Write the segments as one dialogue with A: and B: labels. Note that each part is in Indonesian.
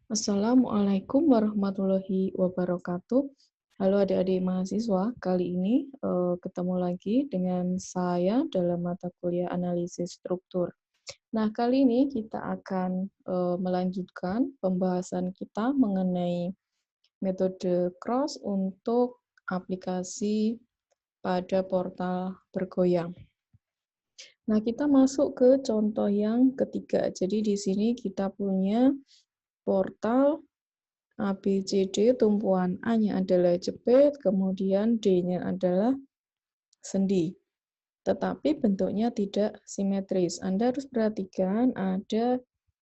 A: Assalamualaikum warahmatullahi wabarakatuh. Halo adik-adik mahasiswa, kali ini ketemu lagi dengan saya dalam mata kuliah analisis struktur. Nah, kali ini kita akan melanjutkan pembahasan kita mengenai metode cross untuk aplikasi pada portal bergoyang. Nah, kita masuk ke contoh yang ketiga. Jadi di sini kita punya portal A, B, C, D, tumpuan A-nya adalah jepit, kemudian D-nya adalah sendi. Tetapi bentuknya tidak simetris. Anda harus perhatikan ada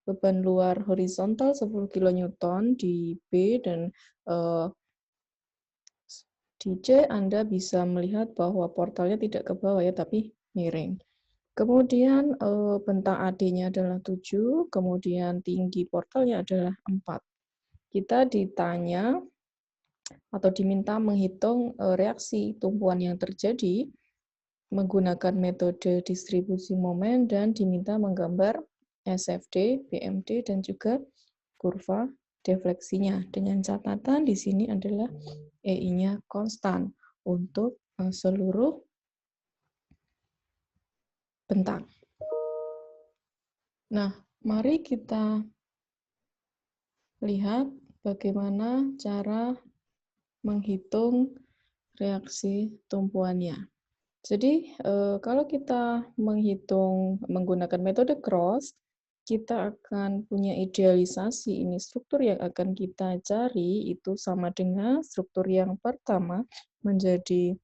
A: beban luar horizontal 10 kN di B dan di C Anda bisa melihat bahwa portalnya tidak ke bawah ya, tapi miring. Kemudian bentang AD-nya adalah 7, kemudian tinggi portalnya adalah 4. Kita ditanya atau diminta menghitung reaksi tumpuan yang terjadi menggunakan metode distribusi momen dan diminta menggambar SFD, BMD, dan juga kurva defleksinya. Dengan catatan di sini adalah EI-nya konstan untuk seluruh bentang. Nah, mari kita lihat bagaimana cara menghitung reaksi tumpuannya. Jadi, kalau kita menghitung menggunakan metode cross, kita akan punya idealisasi ini struktur yang akan kita cari itu sama dengan struktur yang pertama menjadi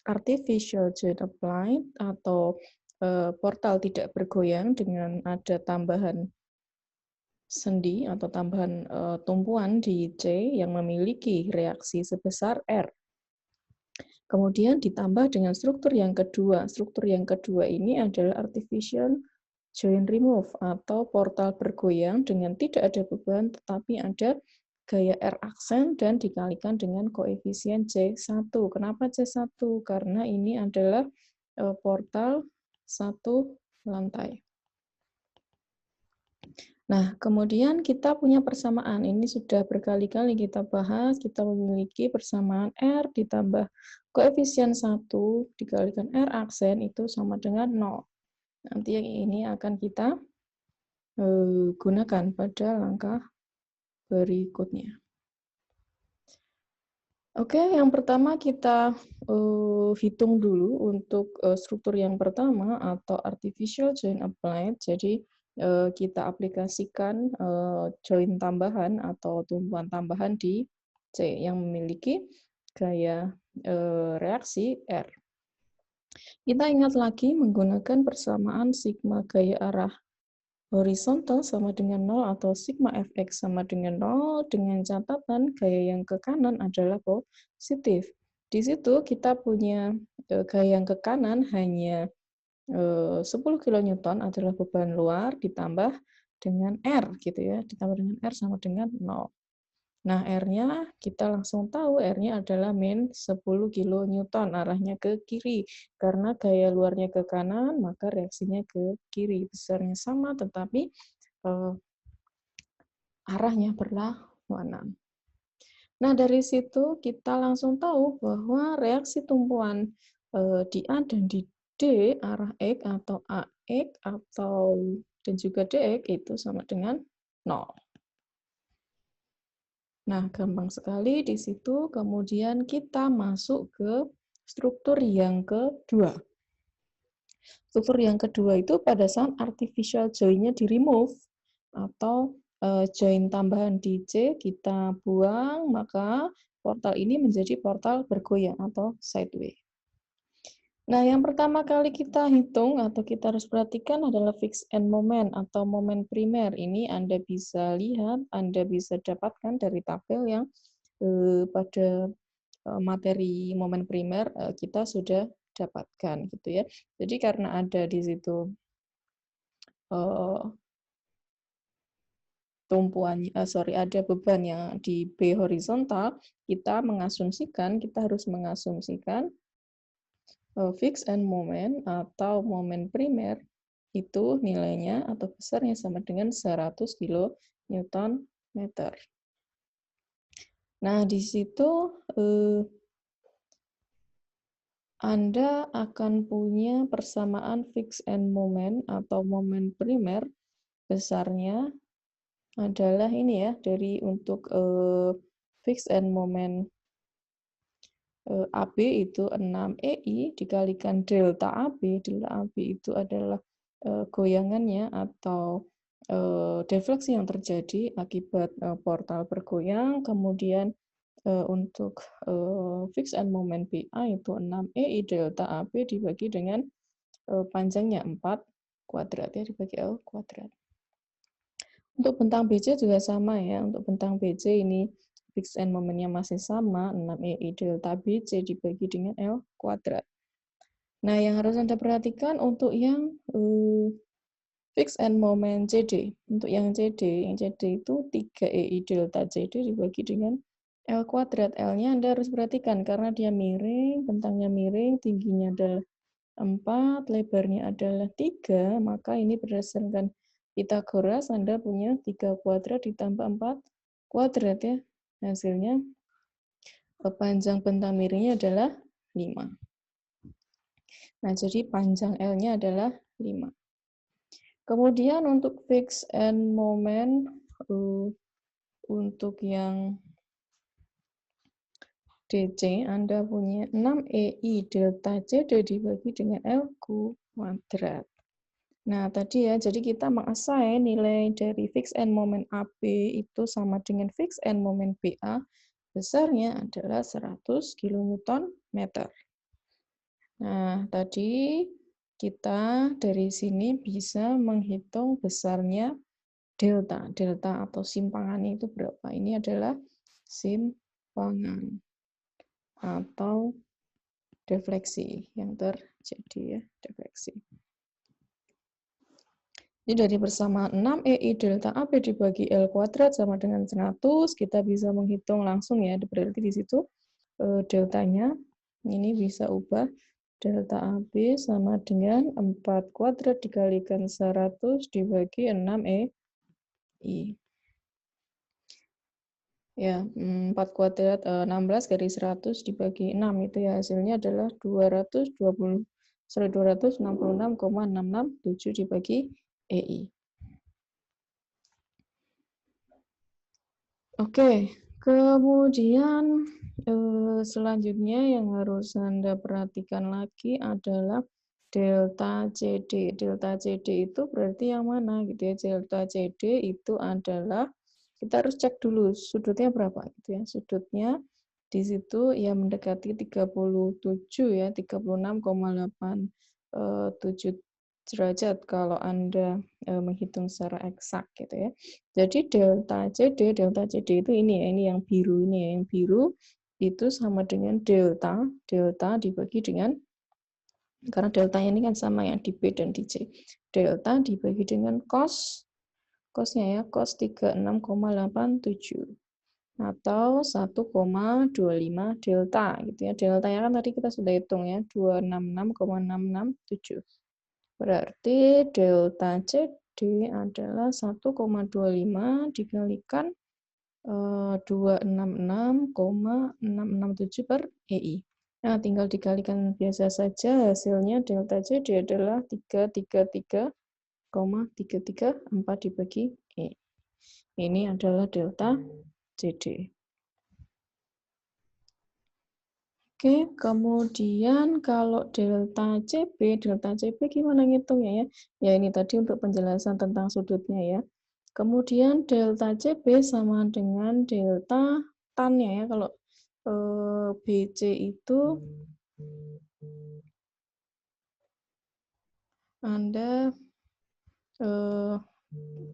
A: artificial joint applied atau portal tidak bergoyang dengan ada tambahan sendi atau tambahan tumpuan di C yang memiliki reaksi sebesar R. Kemudian ditambah dengan struktur yang kedua. Struktur yang kedua ini adalah artificial joint remove atau portal bergoyang dengan tidak ada beban tetapi ada gaya R aksen dan dikalikan dengan koefisien C1. Kenapa C1? Karena ini adalah portal satu lantai. Nah, kemudian kita punya persamaan. Ini sudah berkali-kali kita bahas, kita memiliki persamaan R ditambah koefisien 1 dikalikan R aksen itu sama dengan 0. Nanti yang ini akan kita gunakan pada langkah berikutnya. Oke, yang pertama kita hitung dulu untuk struktur yang pertama atau artificial joint applied. Jadi kita aplikasikan joint tambahan atau tumpuan tambahan di C yang memiliki gaya reaksi R. Kita ingat lagi menggunakan persamaan sigma gaya arah horizontal sama dengan 0 atau sigma fx sama dengan 0 dengan catatan gaya yang ke kanan adalah positif. Di situ kita punya gaya yang ke kanan hanya 10 kN adalah beban luar ditambah dengan R gitu ya, ditambah dengan R sama dengan 0. Nah, R-nya kita langsung tahu R-nya adalah min 10 kN, arahnya ke kiri. Karena gaya luarnya ke kanan, maka reaksinya ke kiri. Besarnya sama, tetapi arahnya berlawanan. Nah, dari situ kita langsung tahu bahwa reaksi tumpuan di A dan di D, arah X atau AX atau dan juga DX itu sama dengan 0. Nah, gampang sekali di situ. Kemudian kita masuk ke struktur yang kedua. Struktur yang kedua itu pada saat artificial join-nya di-remove atau join tambahan di C kita buang, maka portal ini menjadi portal bergoyang atau sideway. Nah, yang pertama kali kita hitung atau kita harus perhatikan adalah fixed end moment atau momen primer. Ini Anda bisa lihat, Anda bisa dapatkan dari tabel yang pada materi momen primer kita sudah dapatkan gitu ya. Jadi karena ada di situ ada beban yang di B horizontal, kita harus mengasumsikan fixed end moment atau momen primer itu nilainya atau besarnya sama dengan 100 kN meter. Nah, di situ Anda akan punya persamaan fixed end moment atau momen primer besarnya adalah ini ya, dari untuk fixed end moment AB itu 6 EI dikalikan delta AB. Delta AB itu adalah goyangannya atau defleksi yang terjadi akibat portal bergoyang. Kemudian untuk fixed end moment BA itu 6 EI delta AB dibagi dengan panjangnya 4 kuadrat ya, dibagi L kuadrat. Untuk bentang BC juga sama ya. Untuk bentang BC ini fixed end momennya masih sama, 6 EI delta BC dibagi dengan L kuadrat. Nah, yang harus Anda perhatikan untuk yang fixed end moment CD. Untuk yang CD itu 3 EI delta CD dibagi dengan L kuadrat. L-nya Anda harus perhatikan karena dia miring, bentangnya miring, tingginya adalah 4, lebarnya adalah 3, maka ini berdasarkan Pythagoras Anda punya 3 kuadrat ditambah 4 kuadrat ya. Hasilnya panjang bentang miringnya adalah 5. Nah, jadi panjang L-nya adalah 5. Kemudian untuk fixed end moment untuk yang DC Anda punya 6 EI delta CD dibagi dengan L kuadrat. Nah, tadi ya, jadi kita mengassign nilai dari fixed end moment AB itu sama dengan fixed end moment BA, besarnya adalah 100 kN. Nah, tadi kita dari sini bisa menghitung besarnya delta. Delta atau simpangannya itu berapa? Ini adalah simpangan atau defleksi yang terjadi ya, defleksi. Jadi dari persamaan 6 EI delta AB dibagi L kuadrat sama dengan 100, kita bisa menghitung langsung ya, berarti di situ deltanya ini bisa ubah delta AB sama dengan 4 kuadrat dikalikan 100 dibagi 6 EI. Ya, 4 kuadrat 16 garis 100 dibagi 6 itu ya hasilnya adalah 266,667 dibagi EI. Oke, kemudian selanjutnya yang harus Anda perhatikan lagi adalah delta CD. Delta CD itu berarti yang mana gitu ya? Delta CD itu adalah, kita harus cek dulu sudutnya berapa gitu ya. Sudutnya di situ ya mendekati 37 ya, 36,87 derajat kalau Anda menghitung secara eksak gitu ya. Jadi delta CD itu ini ya, ini yang biru ini ya, yang biru itu sama dengan delta dibagi dengan, karena deltanya ini kan sama ya di B dan di C. Delta dibagi dengan cosnya ya, cos 36,87 atau 1,25 delta gitu ya. Deltanya kan tadi kita sudah hitung ya, 266,667. Berarti delta CD adalah 1,25 dikalikan 266,667 per EI. Nah, tinggal dikalikan biasa saja, hasilnya delta CD adalah 333,334 dibagi E. Ini adalah delta CD. Oke, kemudian kalau delta CB gimana ngitungnya ya? Ya ini tadi untuk penjelasan tentang sudutnya ya. Kemudian delta CB sama dengan delta tan-nya ya. Kalau BC itu Anda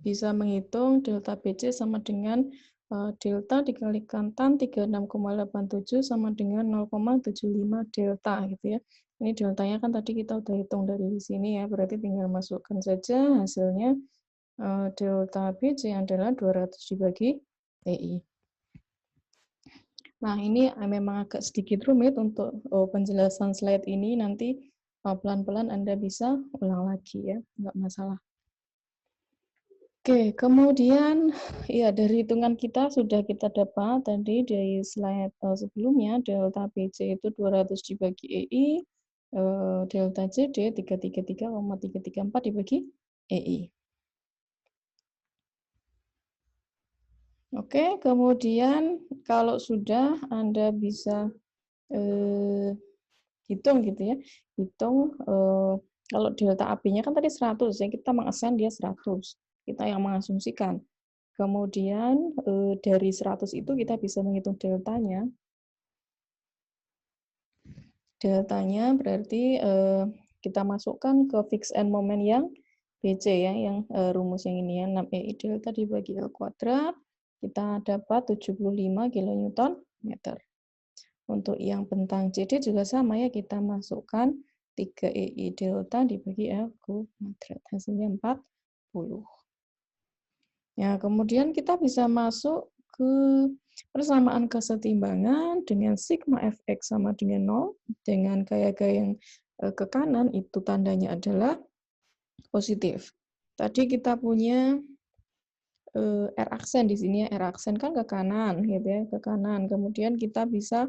A: bisa menghitung delta BC sama dengan delta dikalikan tan 36,87 sama dengan 0,75 delta gitu ya. Ini deltanya kan tadi kita udah hitung dari sini ya, berarti tinggal masukkan saja hasilnya. Delta BC adalah 200 dibagi EI. Nah, ini memang agak sedikit rumit untuk penjelasan slide ini, nanti pelan-pelan Anda bisa ulang lagi ya, nggak masalah. Oke, kemudian ya dari hitungan kita sudah kita dapat tadi dari slide sebelumnya delta BC itu 200 dibagi EI, delta CD 333,334 dibagi EI. Oke, kemudian kalau sudah Anda bisa hitung gitu ya, hitung kalau delta AB-nya kan tadi 100 ya, kita mengassign dia 100, kita yang mengasumsikan. Kemudian dari 100 itu kita bisa menghitung deltanya. Deltanya berarti kita masukkan ke fixed end moment yang BC ya, yang rumus yang ini ya, 6EI delta dibagi L kuadrat, kita dapat 75 kilonewton meter. Untuk yang bentang CD juga sama ya, kita masukkan 3EI delta dibagi L kuadrat, hasilnya 40. Ya, kemudian kita bisa masuk ke persamaan kesetimbangan dengan sigma fx sama dengan 0, dengan gaya-gaya yang ke kanan itu tandanya adalah positif. Tadi kita punya R aksen di sini ya, R aksen kan ke kanan gitu ya, ke kanan. Kemudian kita bisa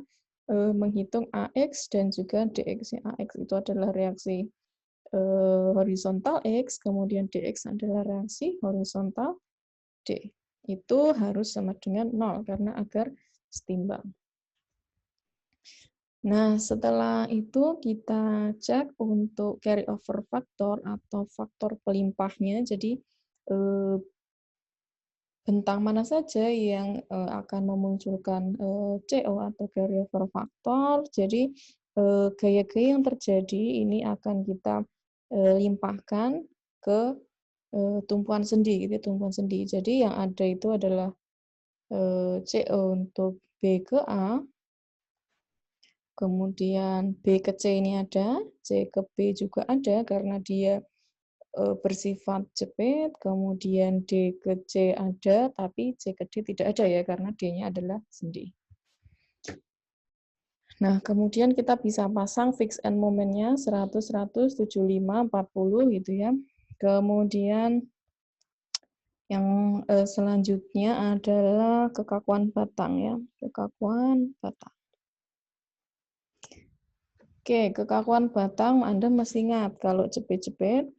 A: menghitung AX dan juga DX. AX itu adalah reaksi horizontal X, kemudian DX adalah reaksi horizontal D. Itu harus sama dengan 0 karena agar setimbang. Nah, setelah itu kita cek untuk carry over faktor atau faktor pelimpahnya. Jadi bentang mana saja yang akan memunculkan CO atau carry over faktor. Jadi gaya-gaya yang terjadi ini akan kita limpahkan ke tumpuan sendi, gitu, tumpuan sendi. Jadi yang ada itu adalah CO untuk B ke A, kemudian B ke C ini ada, C ke B juga ada karena dia bersifat jepit, kemudian D ke C ada, tapi C ke D tidak ada ya karena D-nya adalah sendi. Nah, kemudian kita bisa pasang fix end momennya 100, 100, 75, 40 gitu ya. Kemudian yang selanjutnya adalah kekakuan batang ya, kekakuan batang. Oke, kekakuan batang Anda mesti ingat kalau jepit-jepit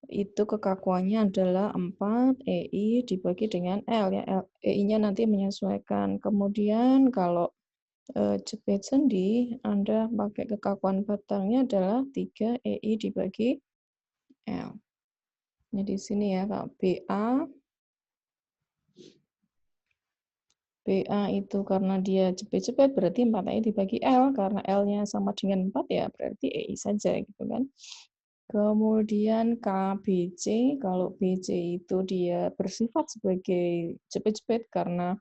A: itu kekakuannya adalah 4 EI dibagi dengan L ya. EI-nya nanti menyesuaikan. Kemudian kalau jepit sendi Anda pakai kekakuan batangnya adalah 3 EI dibagi L. Ini di sini ya, kalau BA itu karena dia jepit-jepit berarti 4EI dibagi L, karena L-nya sama dengan 4 ya berarti EI saja gitu kan. Kemudian KBC, kalau BC itu dia bersifat sebagai jepit-jepit karena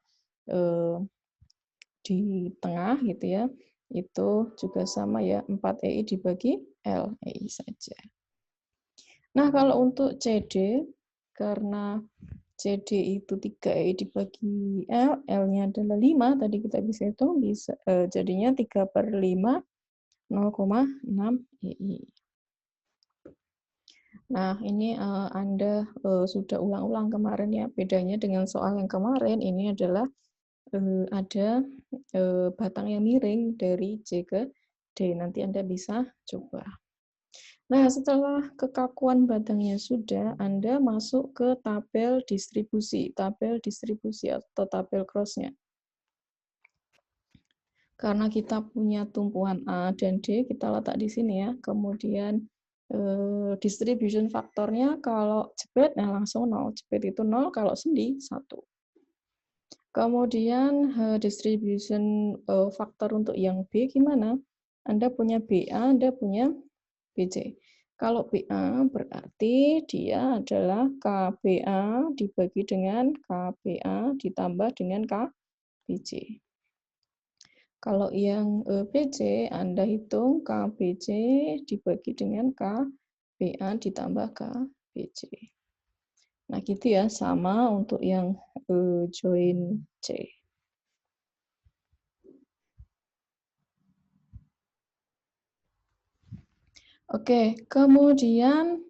A: di tengah gitu ya, itu juga sama ya, 4EI dibagi L, EI saja. Nah, kalau untuk CD, karena CD itu 3EI dibagi L, L-nya adalah 5, tadi kita bisa hitung, bisa, jadinya 3/5, 0,6 EI. Nah, ini Anda sudah ulang-ulang kemarin ya. Bedanya dengan soal yang kemarin, ini adalah ada batang yang miring dari C ke D. Nanti Anda bisa coba. Nah, setelah kekakuan batangnya sudah, Anda masuk ke tabel distribusi atau tabel cross-nya. Karena kita punya tumpuan A dan D, kita letak di sini ya. Kemudian distribution faktornya kalau jepit, nah langsung 0. Jepit itu 0, kalau sendi 1. Kemudian distribution faktor untuk yang B gimana? Anda punya BA, Anda punya BC. Kalau BA berarti dia adalah KBA dibagi dengan KBA ditambah dengan KBC. Kalau yang BC, Anda hitung KBC dibagi dengan KBA ditambah KBC. Nah, gitu ya, sama untuk yang join C. Oke, kemudian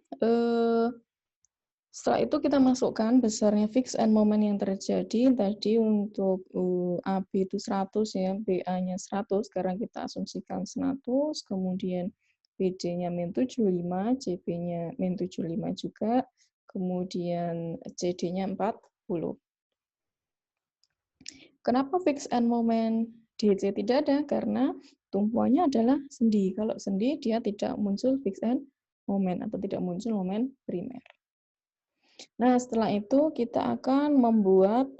A: Setelah itu kita masukkan besarnya fixed and moment yang terjadi. Tadi untuk AB itu 100 ya, BA-nya 100, sekarang kita asumsikan 100, kemudian BD-nya min 75, CB-nya min 75 juga, kemudian CD-nya 40. Kenapa fixed and moment DC tidak ada? Karena tumpuannya adalah sendi. Kalau sendi dia tidak muncul fixed and moment atau tidak muncul momen primer. Nah, setelah itu kita akan membuat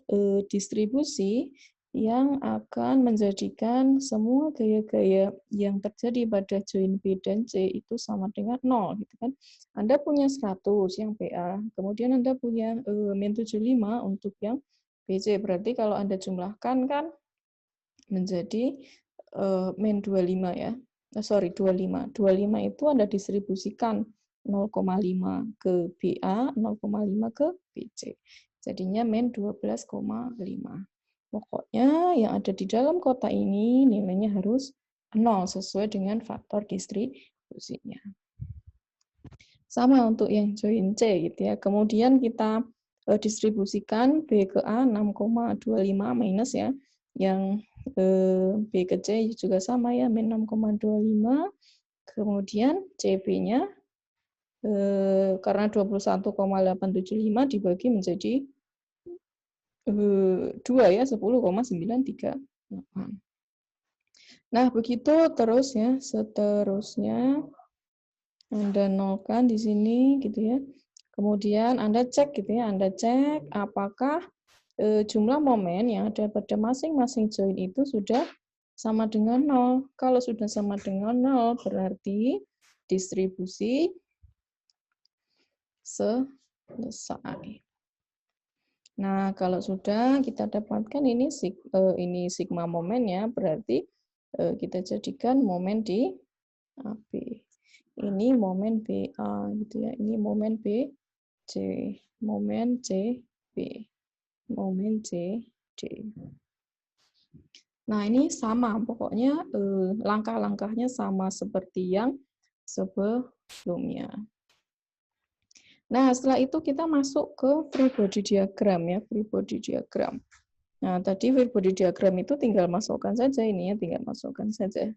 A: distribusi yang akan menjadikan semua gaya-gaya yang terjadi pada join B dan C itu sama dengan 0, gitu kan. Anda punya 100 yang PA, kemudian Anda punya min 75 untuk yang BC. Berarti kalau Anda jumlahkan kan menjadi min 25 ya. Sorry, 25. 25 itu Anda distribusikan 0,5 ke BA, 0,5 ke BC. Jadinya min 12,5. Pokoknya yang ada di dalam kotak ini nilainya harus 0 sesuai dengan faktor distribusinya. Sama untuk yang join C gitu ya. Kemudian kita distribusikan B ke A 6,25 minus ya. Yang B ke C juga sama ya, min 6,25. Kemudian CB-nya karena 21,875 dibagi menjadi 2 ya, 10,938. Nah, begitu terus ya, seterusnya Anda nolkan di sini gitu ya. Kemudian Anda cek gitu ya, Anda cek apakah jumlah momen yang ada pada masing-masing join itu sudah sama dengan 0. Kalau sudah sama dengan 0, berarti distribusi selesai. Nah, kalau sudah kita dapatkan ini sigma momennya, berarti kita jadikan momen di AB. Ini momen BA gitu ya. Ini momen BC, momen CB, momen CD. Nah, ini sama pokoknya langkah-langkahnya sama seperti yang sebelumnya. Nah, setelah itu kita masuk ke free body diagram ya, free body diagram. Nah, tadi free body diagram itu tinggal masukkan saja ini ya, tinggal masukkan saja.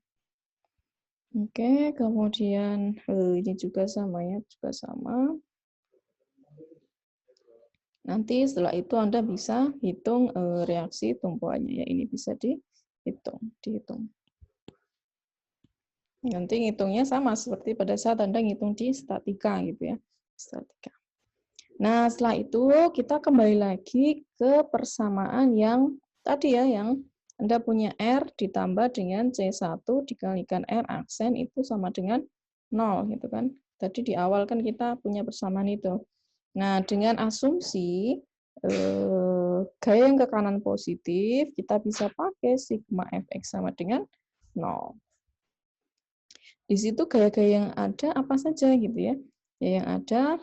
A: Oke, kemudian ini juga sama ya, juga sama. Nanti setelah itu Anda bisa hitung reaksi tumpuannya ya, ini bisa dihitung. Nanti ngitungnya sama seperti pada saat Anda ngitung di statika gitu ya, statika. Nah, setelah itu kita kembali lagi ke persamaan yang tadi ya, yang Anda punya R ditambah dengan C1 dikalikan R aksen itu sama dengan 0 gitu kan. Tadi di awal kan kita punya persamaan itu. Nah, dengan asumsi gaya yang ke kanan positif, kita bisa pakai sigma fx sama dengan 0. Di situ gaya-gaya yang ada apa saja gitu ya. Yang ada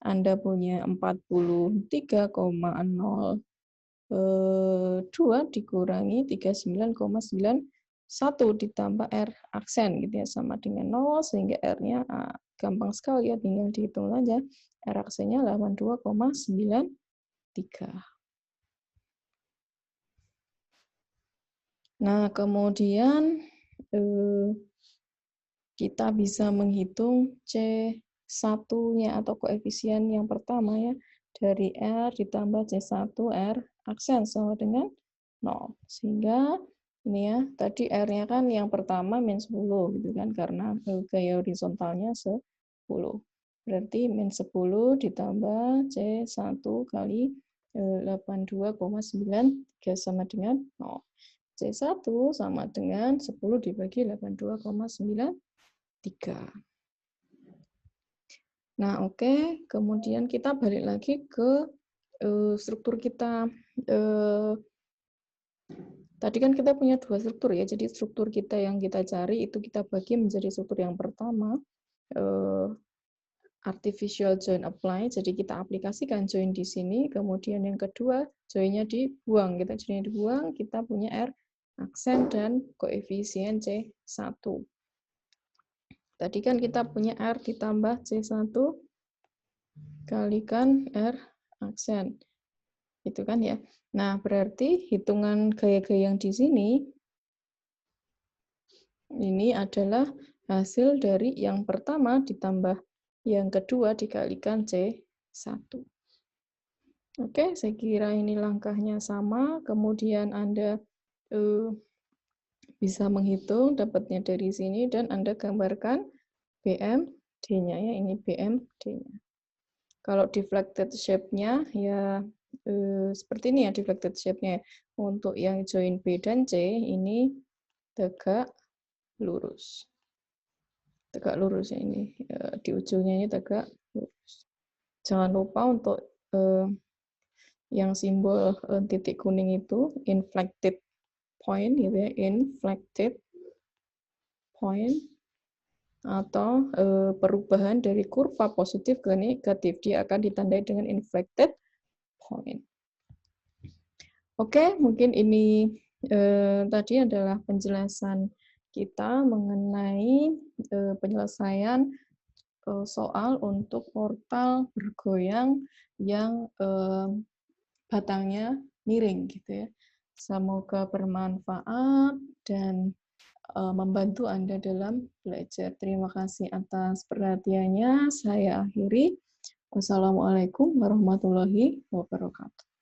A: Anda punya 43,02 dikurangi 39,91 ditambah R aksen gitu ya, sama dengan 0, sehingga R-nya gampang sekali ya, tinggal dihitung saja. R aksennya 82,93. Nah, kemudian kita bisa menghitung C1-nya atau koefisien yang pertama ya, dari R ditambah C1 R aksen sama dengan 0. Sehingga ini ya, tadi R-nya kan yang pertama min 10 gitu kan, karena gaya horizontalnya 10. Berarti min 10 ditambah C1 kali 82,93 sama dengan 0. C1 sama dengan 10 dibagi 82,93. Nah, oke. Kemudian kita balik lagi ke struktur kita. Tadi kan kita punya dua struktur ya. Jadi struktur kita yang kita cari itu kita bagi menjadi struktur yang pertama, artificial join apply. Jadi kita aplikasikan join di sini. Kemudian yang kedua, joinnya dibuang. Kita joinnya dibuang, kita punya R aksen dan koefisien C1. Tadi kan kita punya R ditambah C1 dikalikan R aksen. Gitu kan ya. Nah, berarti hitungan gaya-gaya yang di sini ini adalah hasil dari yang pertama ditambah yang kedua dikalikan C1. Oke, saya kira ini langkahnya sama. Kemudian Anda bisa menghitung dapatnya dari sini dan Anda gambarkan BMD-nya ya, ini BMD-nya. Kalau deflected shape-nya ya seperti ini ya deflected shape-nya. Untuk yang join B dan C ini tegak lurus. Tegak lurus ya ini. Di ujungnya ini tegak lurus. Jangan lupa untuk yang simbol titik kuning itu inflected point gitu ya, inflected point atau perubahan dari kurva positif ke negatif, dia akan ditandai dengan inflected point. Oke, mungkin ini tadi adalah penjelasan kita mengenai penyelesaian soal untuk portal bergoyang yang batangnya miring gitu ya. Semoga bermanfaat dan membantu Anda dalam belajar. Terima kasih atas perhatiannya. Saya akhiri. Wassalamualaikum warahmatullahi wabarakatuh.